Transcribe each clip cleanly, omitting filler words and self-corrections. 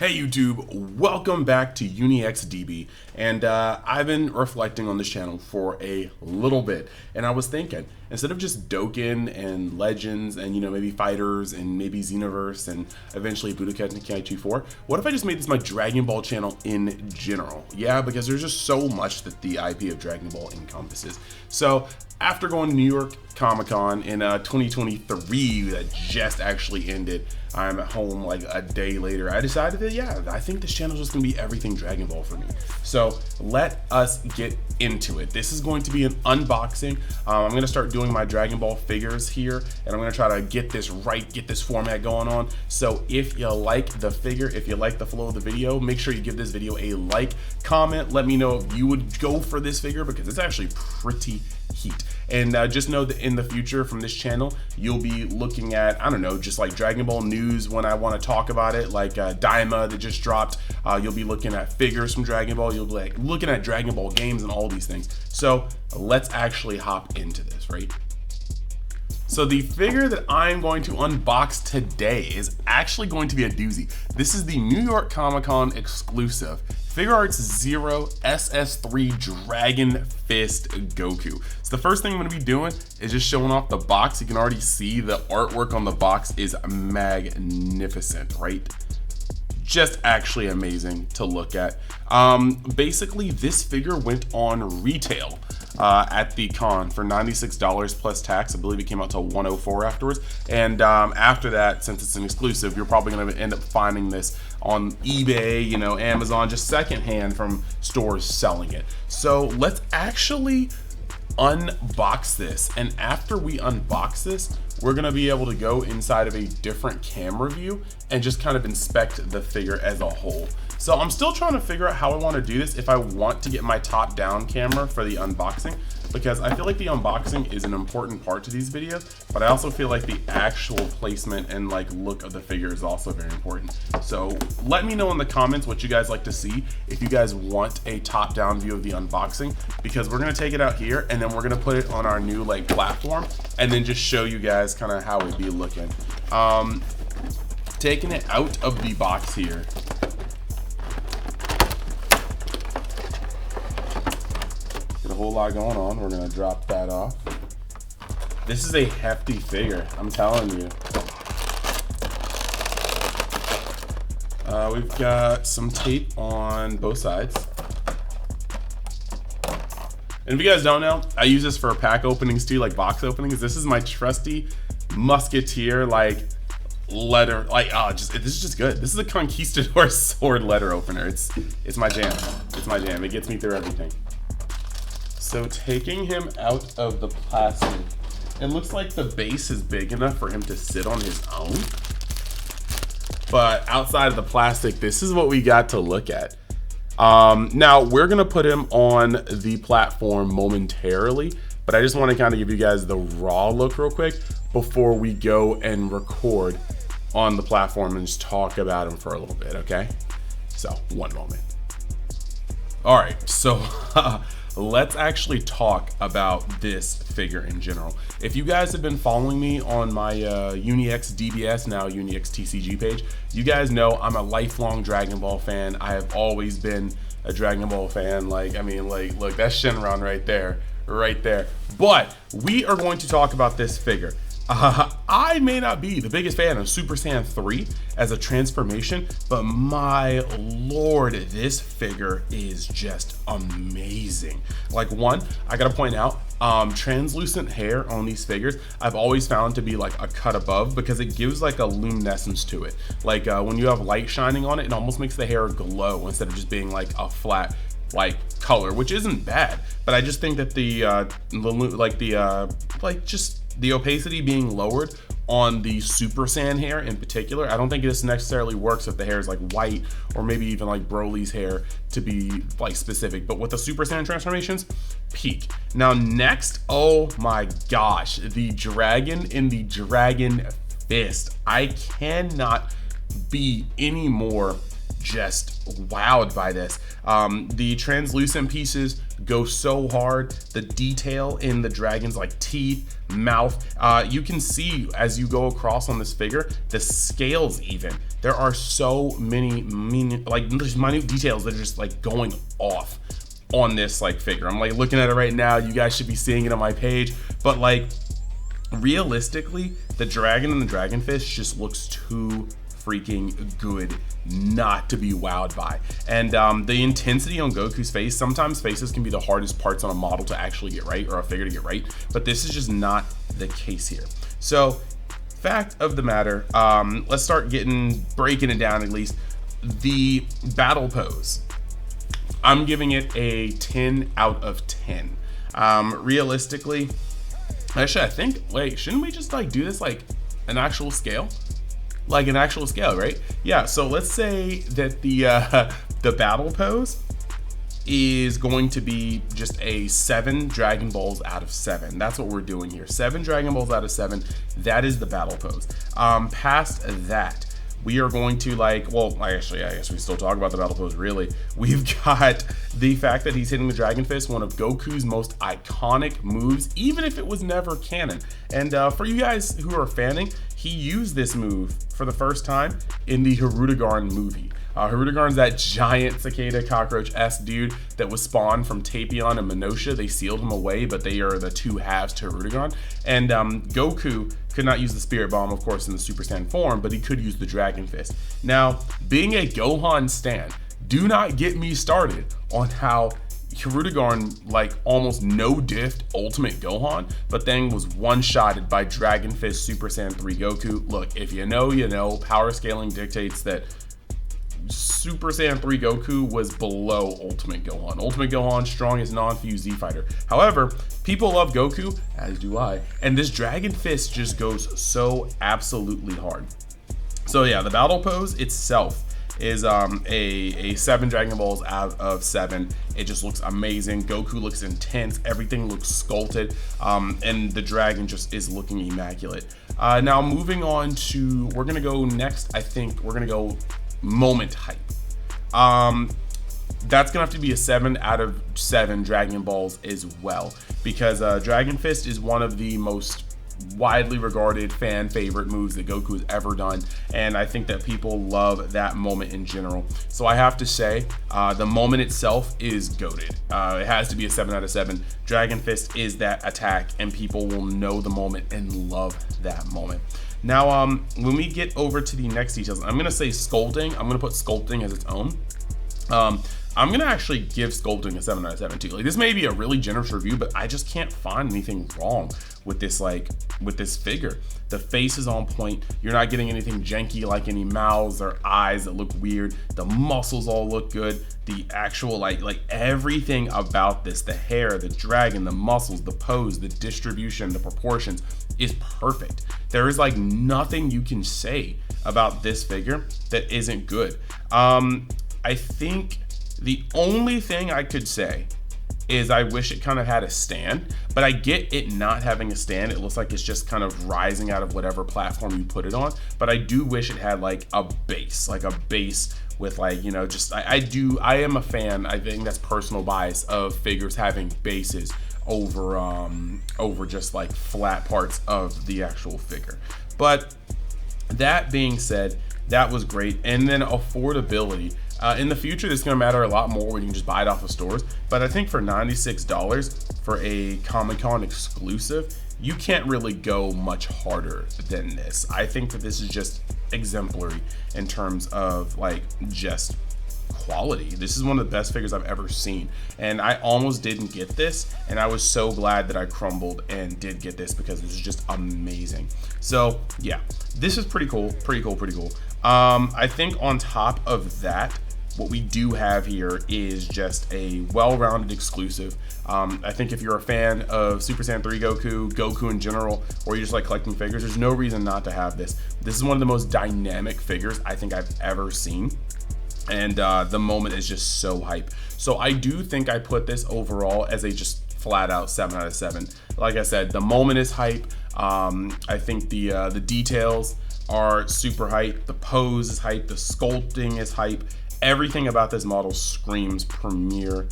Hey YouTube, welcome back to UniXDB, and I've been reflecting on this channel for a little bit, and I was thinking, instead of just Dokkan and Legends and maybe Fighters and maybe Xenoverse and eventually Budokai Tenkaichi 4, what if I just made this my Dragon Ball channel in general? Yeah, because there's just so much that the IP of Dragon Ball encompasses. So after going to New York Comic-Con in 2023 that just actually ended, I'm at home like a day later. I decided that, yeah, I think this channel is just gonna be everything Dragon Ball for me. So let us get into it. This is going to be an unboxing. I'm gonna start doing my Dragon Ball figures here, and I'm gonna try to get this right, get this format going on. So if you like the figure, if you like the flow of the video, make sure you give this video a like, comment, let me know if you would go for this figure because it's actually pretty heat. And just know that in the future from this channel, you'll be looking at, I don't know, just like Dragon Ball news when I want to talk about it, like Daima that just dropped. You'll be looking at figures from Dragon Ball. You'll be like looking at Dragon Ball games and all these things. So let's actually hop into this, right? So the figure that I'm going to unbox today is actually going to be a doozy. This is the New York Comic-Con exclusive Figuarts Zero SS3 Dragon Fist Goku. So the first thing I'm going to be doing is just showing off the box. You can already see the artwork on the box is magnificent, right? Just actually amazing to look at. Basically, this figure went on retail at the con for $96 plus tax. I believe it came out to $104 afterwards. And after that, since it's an exclusive, you're probably going to end up finding this on eBay, Amazon, just secondhand from stores selling it. So let's actually unbox this, and after we unbox this, we're gonna be able to go inside of a different camera view and just kind of inspect the figure as a whole. So I'm still trying to figure out how I want to do this, if I want to get my top down camera for the unboxing, because I feel like the unboxing is an important part to these videos, but I also feel like the actual placement and like look of the figure is also very important. So let me know in the comments what you guys like to see, if you guys want a top down view of the unboxing, because we're gonna take it out here and then we're gonna put it on our new like platform and then just show you guys kind of how it'd be looking. Taking it out of the box here. A whole lot going on. We're gonna drop that off. This is a hefty figure, I'm telling you. We've got some tape on both sides. And if you guys don't know, I use this for pack openings too, like box openings. This is my trusty Musketeer letter, this is just good. This is a Conquistador sword letter opener. It's my jam. It's my jam. It gets me through everything. So taking him out of the plastic, it looks like the base is big enough for him to sit on his own. But outside of the plastic, this is what we got to look at. Now we're gonna put him on the platform momentarily, but I just want to kind of give you guys the raw look real quick before we go and record on the platform and just talk about him for a little bit, okay? So one moment. All right, so let's actually talk about this figure in general. If you guys have been following me on my UniXDBS, now UniXTCG page, you guys know I'm a lifelong Dragon Ball fan. I have always been a Dragon Ball fan. Look, that's Shenron right there, right there. But we are going to talk about this figure. I may not be the biggest fan of Super Saiyan 3 as a transformation, but my lord, this figure is just amazing. Like, one, I gotta point out, translucent hair on these figures, I've always found to be like a cut above because it gives like a luminescence to it. Like when you have light shining on it, it almost makes the hair glow instead of just being like a flat color, which isn't bad. But I just think that the opacity being lowered on the Super Saiyan hair in particular, I don't think this necessarily works if the hair is like white or maybe even like Broly's hair to be like specific. But with the Super Saiyan transformations, peak. Now next, oh my gosh, the dragon in the Dragon Fist. I cannot be any more just wowed by this. The translucent pieces go so hard. The detail in the dragon's like teeth, mouth, you can see as you go across on this figure, the scales even. There are so many there's minute details that are just like going off on this like figure. I'm like looking at it right now. You guys should be seeing it on my page, but like realistically, the dragon and the dragonfish just looks too freaking good not to be wowed by. And the intensity on Goku's face, sometimes faces can be the hardest parts on a model to actually get right, or a figure to get right, but this is just not the case here. So fact of the matter, let's start breaking it down. At least the battle pose, I'm giving it a 10 out of 10. Realistically, actually I think, wait, shouldn't we just like do this like an actual scale? Like an actual scale, right? Yeah, so let's say that the battle pose is going to be just a 7 Dragon Balls out of 7. That's what we're doing here. 7 Dragon Balls out of 7. That is the battle pose. Past that, we are going to like, well, actually, I guess we still talk about the battle pose, really. We've got the fact that he's hitting the Dragon Fist, one of Goku's most iconic moves, even if it was never canon. And for you guys who are fanning, he used this move for the first time in the Hirudegarn movie. Hirudegarn's that giant cicada cockroach-esque dude that was spawned from Tapion and Minosha. They sealed him away, but they are the two halves to Hirudegarn. And Goku could not use the Spirit Bomb, of course, in the Super Saiyan form, but he could use the Dragon Fist. Now, being a Gohan stan, do not get me started on how Hirudegarn like almost no-diffed Ultimate Gohan, but then was one-shotted by Dragon Fist Super Saiyan 3 Goku. Look, if you know, you know. Power scaling dictates that Super Saiyan 3 Goku was below Ultimate Gohan. Ultimate Gohan, strongest non-fused Z fighter. However, people love Goku, as do I, and this Dragon Fist just goes so absolutely hard. So yeah, the battle pose itself is a 7 Dragon Balls out of 7. It just looks amazing. Goku looks intense. Everything looks sculpted, and the dragon just is looking immaculate. Now moving on to, we're gonna go next. I think we're gonna go moment hype. That's gonna have to be a 7 out of 7 Dragon Balls as well, because Dragon Fist is one of the most widely regarded fan favorite moves that Goku has ever done, and I think that people love that moment in general. So I have to say, the moment itself is goated. It has to be a 7 out of 7. Dragon Fist is that attack, and people will know the moment and love that moment. Now, when we get over to the next details, I'm gonna say sculpting. I'm gonna put sculpting as its own. I'm gonna actually give sculpting a 7 out of 7 too. Like, this may be a really generous review, but I just can't find anything wrong with this, like, with this figure. The face is on point. You're not getting anything janky, like any mouths or eyes that look weird. The muscles all look good. The actual, like everything about this, the hair, the dragon, the muscles, the pose, the distribution, the proportions is perfect. There is like nothing you can say about this figure that isn't good. I think the only thing I could say is I wish it kind of had a stand, but I get it not having a stand. It looks like it's just kind of rising out of whatever platform you put it on, but I do wish it had like a base with, like, you know, just I am a fan. I think that's personal bias of figures having bases over just like flat parts of the actual figure. But that being said, that was great. And then affordability. In the future, this is going to matter a lot more when you can just buy it off of stores. But I think for $96 for a Comic-Con exclusive, you can't really go much harder than this. I think that this is just exemplary in terms of like just quality. This is one of the best figures I've ever seen, and I almost didn't get this, and I was so glad that I crumbled and did get this because this is just amazing. So yeah, this is pretty cool. I think on top of that, what we do have here is just a well-rounded exclusive. I think if you're a fan of Super Saiyan 3 Goku in general, or you just like collecting figures, there's no reason not to have this. This is one of the most dynamic figures I think I've ever seen. And the moment is just so hype. So I do think I put this overall as a just flat out 7 out of 7. Like I said, the moment is hype. I think the details are super hype. The pose is hype. The sculpting is hype. Everything about this model screams premiere.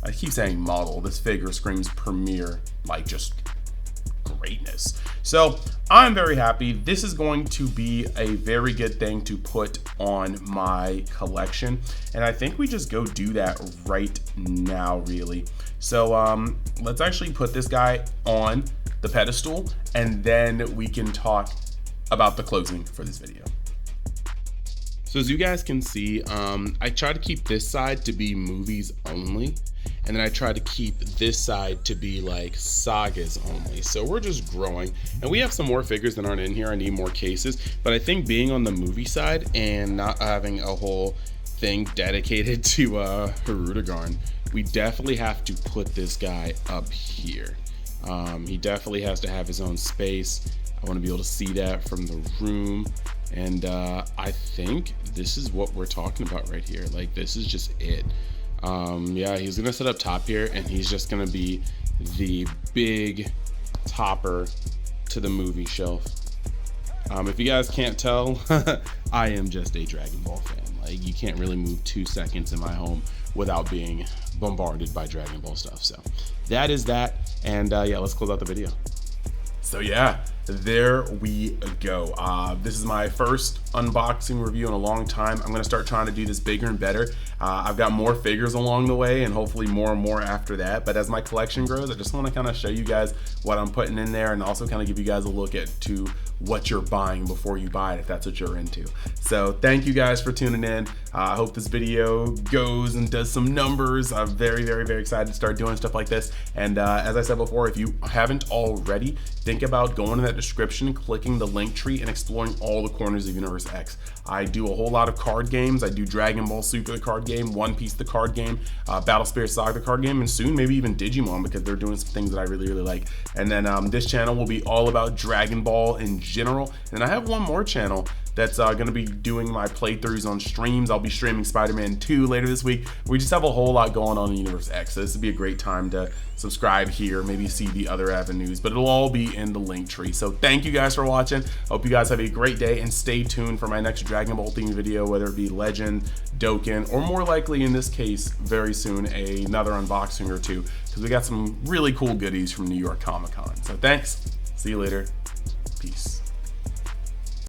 I keep saying model. This figure screams premiere, like just greatness. So I'm very happy. This is going to be a very good thing to put on my collection, and I think we just go do that right now, really. So let's actually put this guy on the pedestal, and then we can talk about the closing for this video. So as you guys can see, I try to keep this side to be movies only, and then I try to keep this side to be like sagas only. So we're just growing, and we have some more figures that aren't in here. I need more cases, but I think being on the movie side and not having a whole thing dedicated to Hirudegarn, we definitely have to put this guy up here. He definitely has to have his own space. I want to be able to see that from the room, and I think this is what we're talking about right here. Like, this is just it. Yeah, he's gonna sit up top here, and he's just gonna be the big topper to the movie shelf. If you guys can't tell, I am just a Dragon Ball fan. Like, you can't really move 2 seconds in my home without being bombarded by Dragon Ball stuff. So that is that, and yeah, let's close out the video. So yeah, there we go. This is my first unboxing review in a long time. I'm gonna start trying to do this bigger and better. I've got more figures along the way, and hopefully more and more after that. But as my collection grows, I just wanna kind of show you guys what I'm putting in there, and also kind of give you guys a look at to what you're buying before you buy it, if that's what you're into. So thank you guys for tuning in. I hope this video goes and does some numbers. I'm very, very, very excited to start doing stuff like this. And as I said before, if you haven't already, think about going to that description, clicking the link tree, and exploring all the corners of Universe X. I do a whole lot of card games. I do Dragon Ball Super the card game, One Piece the card game, Battle Spirit Saga the card game, and soon maybe even Digimon, because they're doing some things that I really, really like. And then this channel will be all about Dragon Ball in general. And I have one more channel that's gonna be doing my playthroughs on streams. I'll be streaming Spider-Man 2 later this week. We just have a whole lot going on in Universe X, so this would be a great time to subscribe here, maybe see the other avenues, but it'll all be in the link tree. So thank you guys for watching. Hope you guys have a great day, and stay tuned for my next Dragon Ball themed video, whether it be Legend, Dokkan, or more likely in this case, very soon, another unboxing or two, because we got some really cool goodies from New York Comic Con. So thanks, see you later, peace.